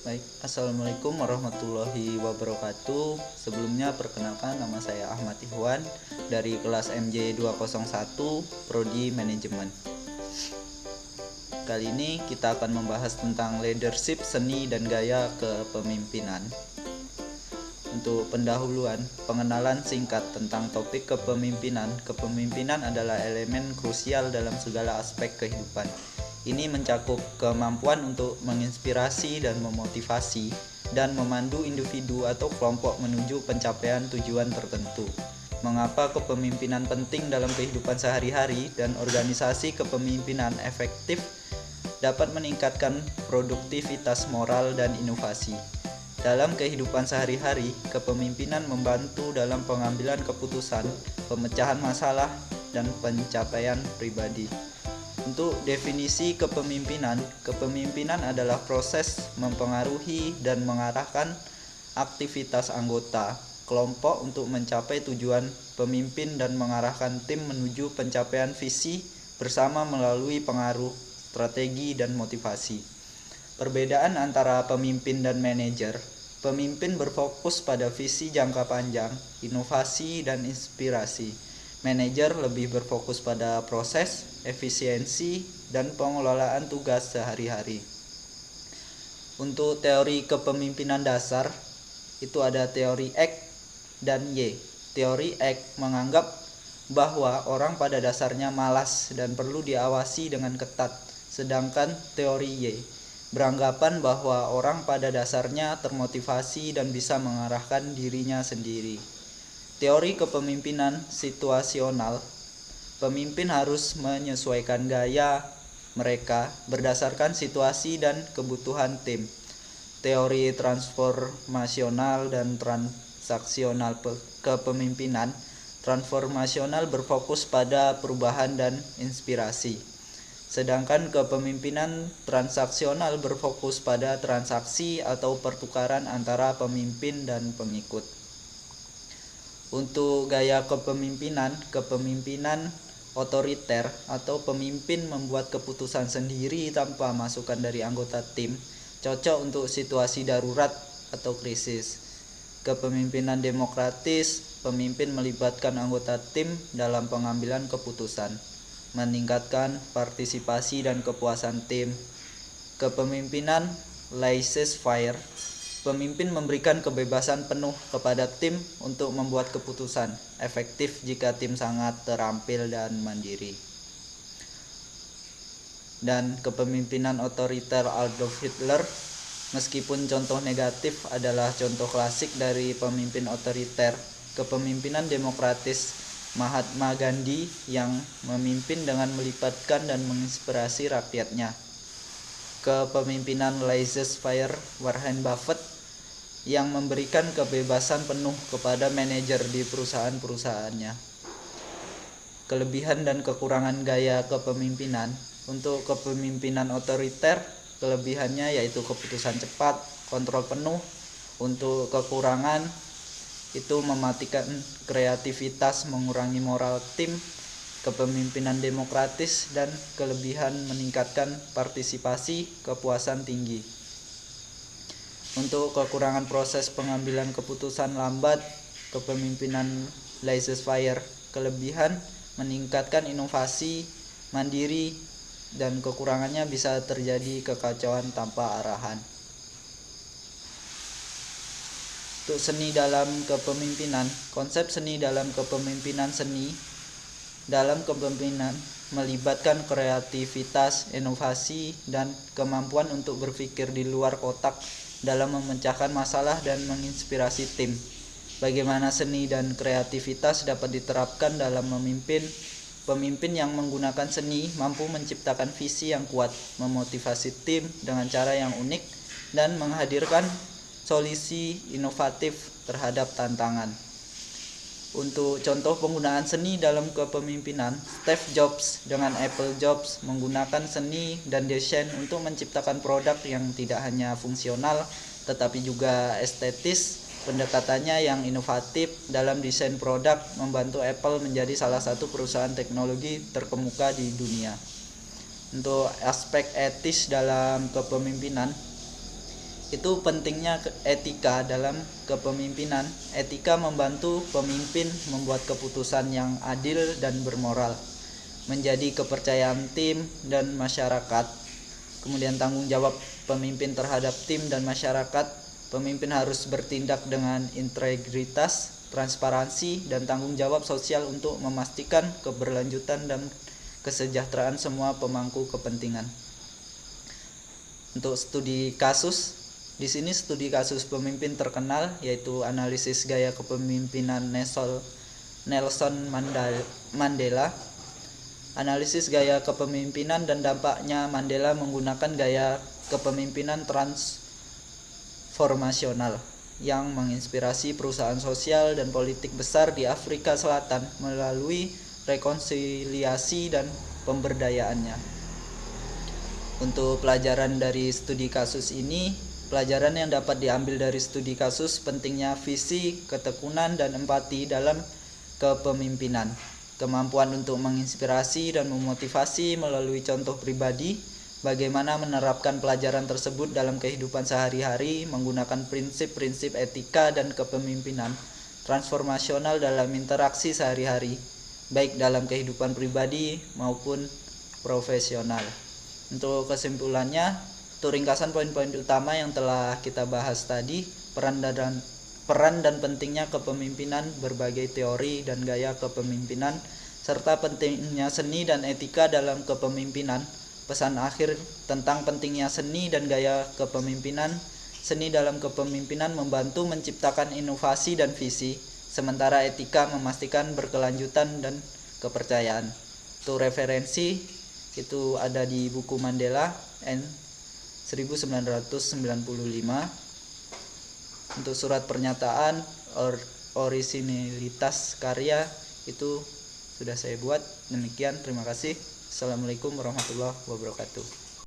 Baik, Assalamualaikum warahmatullahi wabarakatuh. Sebelumnya perkenalkan, nama saya Ahmad Ihwan dari kelas MJ 201 Prodi Manajemen. Kali ini kita akan membahas tentang leadership, seni dan gaya kepemimpinan. Untuk pendahuluan, pengenalan singkat tentang topik kepemimpinan. Kepemimpinan adalah elemen krusial dalam segala aspek kehidupan. Ini mencakup kemampuan untuk menginspirasi dan memotivasi dan memandu individu atau kelompok menuju pencapaian tujuan tertentu. Mengapa kepemimpinan penting dalam kehidupan sehari-hari dan organisasi kepemimpinan efektif dapat meningkatkan produktivitas moral dan inovasi. Dalam kehidupan sehari-hari, kepemimpinan membantu dalam pengambilan keputusan, pemecahan masalah, dan pencapaian pribadi. Untuk definisi kepemimpinan, kepemimpinan adalah proses mempengaruhi dan mengarahkan aktivitas anggota kelompok untuk mencapai tujuan. Pemimpin dan mengarahkan tim menuju pencapaian visi bersama melalui pengaruh, strategi, dan motivasi. Perbedaan antara pemimpin dan manajer. Pemimpin berfokus pada visi jangka panjang, inovasi, dan inspirasi. Manajer lebih berfokus pada proses, efisiensi, dan pengelolaan tugas sehari-hari. Untuk teori kepemimpinan dasar, itu ada teori X dan Y. Teori X menganggap bahwa orang pada dasarnya malas dan perlu diawasi dengan ketat, sedangkan teori Y beranggapan bahwa orang pada dasarnya termotivasi dan bisa mengarahkan dirinya sendiri. Teori kepemimpinan situasional, pemimpin harus menyesuaikan gaya mereka berdasarkan situasi dan kebutuhan tim. Teori transformasional dan transaksional kepemimpinan. Transformasional berfokus pada perubahan dan inspirasi, sedangkan kepemimpinan transaksional berfokus pada transaksi atau pertukaran antara pemimpin dan pengikut. Untuk gaya kepemimpinan, kepemimpinan otoriter atau pemimpin membuat keputusan sendiri tanpa masukan dari anggota tim, cocok untuk situasi darurat atau krisis. Kepemimpinan demokratis, pemimpin melibatkan anggota tim dalam pengambilan keputusan, meningkatkan partisipasi dan kepuasan tim. Kepemimpinan laissez-faire, pemimpin memberikan kebebasan penuh kepada tim untuk membuat keputusan, efektif jika tim sangat terampil dan mandiri. Dan kepemimpinan otoriter Adolf Hitler, meskipun contoh negatif, adalah contoh klasik dari pemimpin otoriter. Kepemimpinan demokratis, Mahatma Gandhi yang memimpin dengan melibatkan dan menginspirasi rakyatnya. Kepemimpinan laissez-faire, Warren Buffett yang memberikan kebebasan penuh kepada manajer di perusahaan-perusahaannya. Kelebihan dan kekurangan gaya kepemimpinan. Untuk kepemimpinan otoriter, kelebihannya yaitu keputusan cepat, kontrol penuh. Untuk kekurangan, itu mematikan kreativitas, mengurangi moral tim. Kepemimpinan demokratis dan kelebihan meningkatkan partisipasi, kepuasan tinggi. Untuk kekurangan, proses pengambilan keputusan lambat. Kepemimpinan laissez-faire, kelebihan meningkatkan inovasi, mandiri, dan kekurangannya bisa terjadi kekacauan tanpa arahan. Untuk seni dalam kepemimpinan, konsep seni dalam kepemimpinan. Seni dalam kepemimpinan melibatkan kreativitas, inovasi, dan kemampuan untuk berpikir di luar kotak dalam memecahkan masalah dan menginspirasi tim. Bagaimana seni dan kreativitas dapat diterapkan dalam memimpin? Pemimpin yang menggunakan seni mampu menciptakan visi yang kuat, memotivasi tim dengan cara yang unik, dan menghadirkan solusi inovatif terhadap tantangan. Untuk contoh penggunaan seni dalam kepemimpinan, Steve Jobs dengan Apple Jobs menggunakan seni dan desain untuk menciptakan produk yang tidak hanya fungsional tetapi juga estetis. Pendekatannya yang inovatif dalam desain produk membantu Apple menjadi salah satu perusahaan teknologi terkemuka di dunia. Untuk aspek etis dalam kepemimpinan, itu pentingnya etika dalam kepemimpinan. Etika membantu pemimpin membuat keputusan yang adil dan bermoral, menjadi kepercayaan tim dan masyarakat. Kemudian tanggung jawab pemimpin terhadap tim dan masyarakat. Pemimpin harus bertindak dengan integritas, transparansi, dan tanggung jawab sosial untuk memastikan keberlanjutan dan kesejahteraan semua pemangku kepentingan. Untuk studi kasus, di sini studi kasus pemimpin terkenal yaitu analisis gaya kepemimpinan Nelson Mandela. Analisis gaya kepemimpinan dan dampaknya Mandela menggunakan gaya kepemimpinan transformasional yang menginspirasi perusahaan sosial dan politik besar di Afrika Selatan melalui rekonsiliasi dan pemberdayaannya. Untuk pelajaran dari studi kasus ini, pelajaran yang dapat diambil dari studi kasus pentingnya visi, ketekunan, dan empati dalam kepemimpinan. Kemampuan untuk menginspirasi dan memotivasi melalui contoh pribadi, bagaimana menerapkan pelajaran tersebut dalam kehidupan sehari-hari menggunakan prinsip-prinsip etika dan kepemimpinan transformasional dalam interaksi sehari-hari, baik dalam kehidupan pribadi maupun profesional. Untuk kesimpulannya, untuk ringkasan poin-poin utama yang telah kita bahas tadi, peran dan pentingnya kepemimpinan, berbagai teori dan gaya kepemimpinan, serta pentingnya seni dan etika dalam kepemimpinan. Pesan akhir tentang pentingnya seni dan gaya kepemimpinan. Seni dalam kepemimpinan membantu menciptakan inovasi dan visi, sementara etika memastikan berkelanjutan dan kepercayaan. Untuk referensi, itu ada di buku Mandela N 1995. Untuk surat pernyataan orisinilitas karya itu sudah saya buat. Demikian, terima kasih. Assalamualaikum warahmatullahi wabarakatuh.